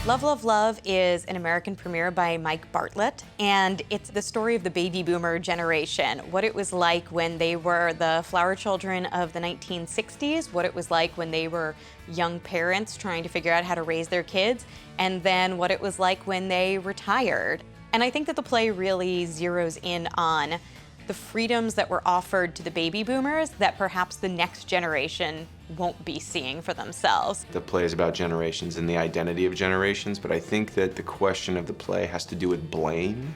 Love, Love, Love is an American premiere by Mike Bartlett, and it's the story of the baby boomer generation, what it was like when they were the flower children of the 1960s, what it was like when they were young parents trying to figure out how to raise their kids, and then what it was like when they retired. And I think that the play really zeroes in on the freedoms that were offered to the baby boomers that perhaps the next generation won't be seeing for themselves. The play is about generations and the identity of generations, but I think that the question of the play has to do with blame.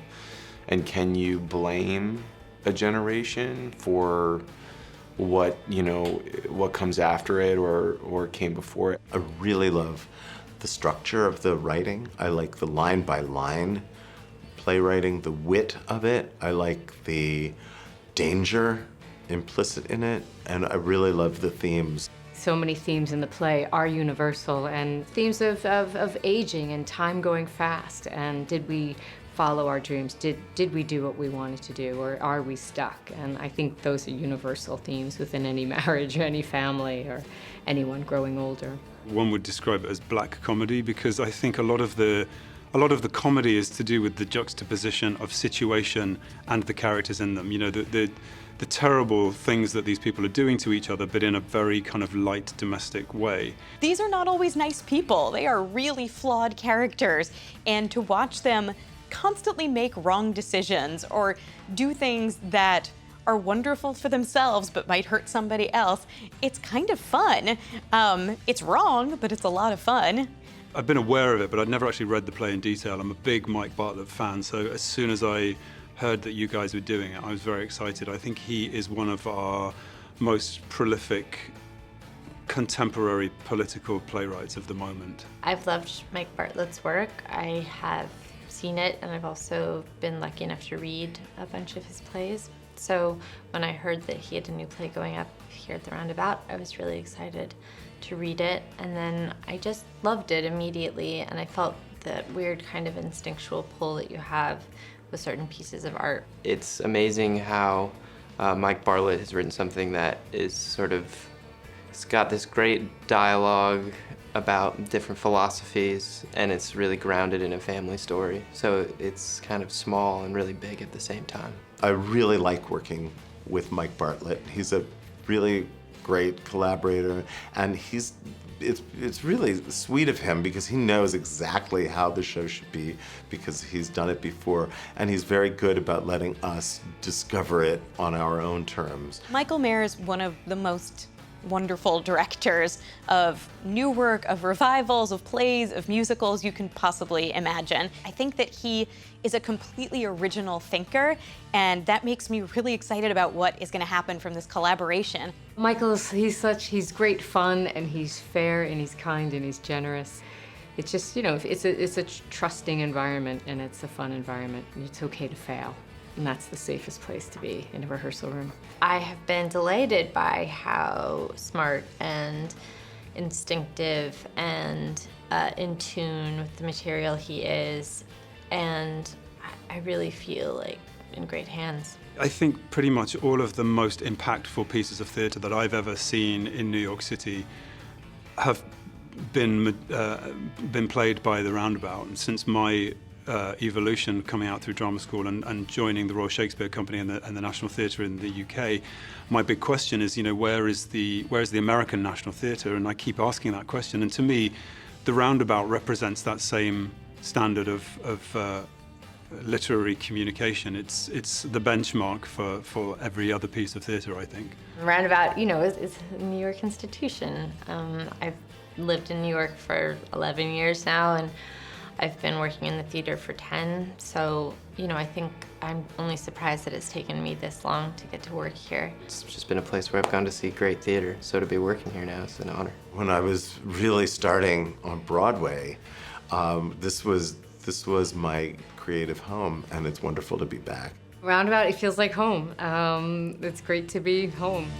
And can you blame a generation for what, what comes after it or came before it? I really love the structure of the writing. I like the line by line playwriting, the wit of it. I like the danger implicit in it, and I really love the themes. So many themes in the play are universal, and themes of aging and time going fast, and did we follow our dreams? Did we do what we wanted to do, or are we stuck? And I think those are universal themes within any marriage or any family or anyone growing older. One would describe it as black comedy, because I think a lot of the comedy is to do with the juxtaposition of situation and the characters in them. The terrible things that these people are doing to each other, but in a very kind of light domestic way. These are not always nice people. They are really flawed characters. And to watch them constantly make wrong decisions or do things that are wonderful for themselves but might hurt somebody else, it's kind of fun. It's wrong, but it's a lot of fun. I've been aware of it, but I'd never actually read the play in detail. I'm a big Mike Bartlett fan, so as soon as I heard that you guys were doing it, I was very excited. I think he is one of our most prolific contemporary political playwrights of the moment. I've loved Mike Bartlett's work. I have seen it, and I've also been lucky enough to read a bunch of his plays. So when I heard that he had a new play going up here at the Roundabout, I was really excited to read it, and then I just loved it immediately, and I felt that weird kind of instinctual pull that you have with certain pieces of art. It's amazing how Mike Bartlett has written something that is it's got this great dialogue about different philosophies, and it's really grounded in a family story. So it's kind of small and really big at the same time. I really like working with Mike Bartlett. He's a really great collaborator, and it's really sweet of him because he knows exactly how the show should be because he's done it before, and he's very good about letting us discover it on our own terms. Michael Mayer is one of the most wonderful directors of new work, of revivals, of plays, of musicals you can possibly imagine. I think that he is a completely original thinker, and that makes me really excited about what is going to happen from this collaboration. He's great fun, and he's fair, and he's kind, and he's generous. It's just, it's a trusting environment, and it's a fun environment. It's okay to fail. And that's the safest place to be, in a rehearsal room. I have been delighted by how smart and instinctive and in tune with the material he is, and I really feel like in great hands. I think pretty much all of the most impactful pieces of theatre that I've ever seen in New York City have been played by the Roundabout. And since my evolution coming out through drama school and joining the Royal Shakespeare Company and the National Theatre in the UK, my big question is, where is the American National Theatre? And I keep asking that question. And to me, the Roundabout represents that same standard of literary communication. It's the benchmark for every other piece of theatre, I think. Roundabout, is a New York institution. I've lived in New York for 11 years now, and I've been working in the theater for 10, so, I think I'm only surprised that it's taken me this long to get to work here. It's just been a place where I've gone to see great theater, so to be working here now is an honor. When I was really starting on Broadway, this was my creative home, and it's wonderful to be back. Roundabout, it feels like home. It's great to be home.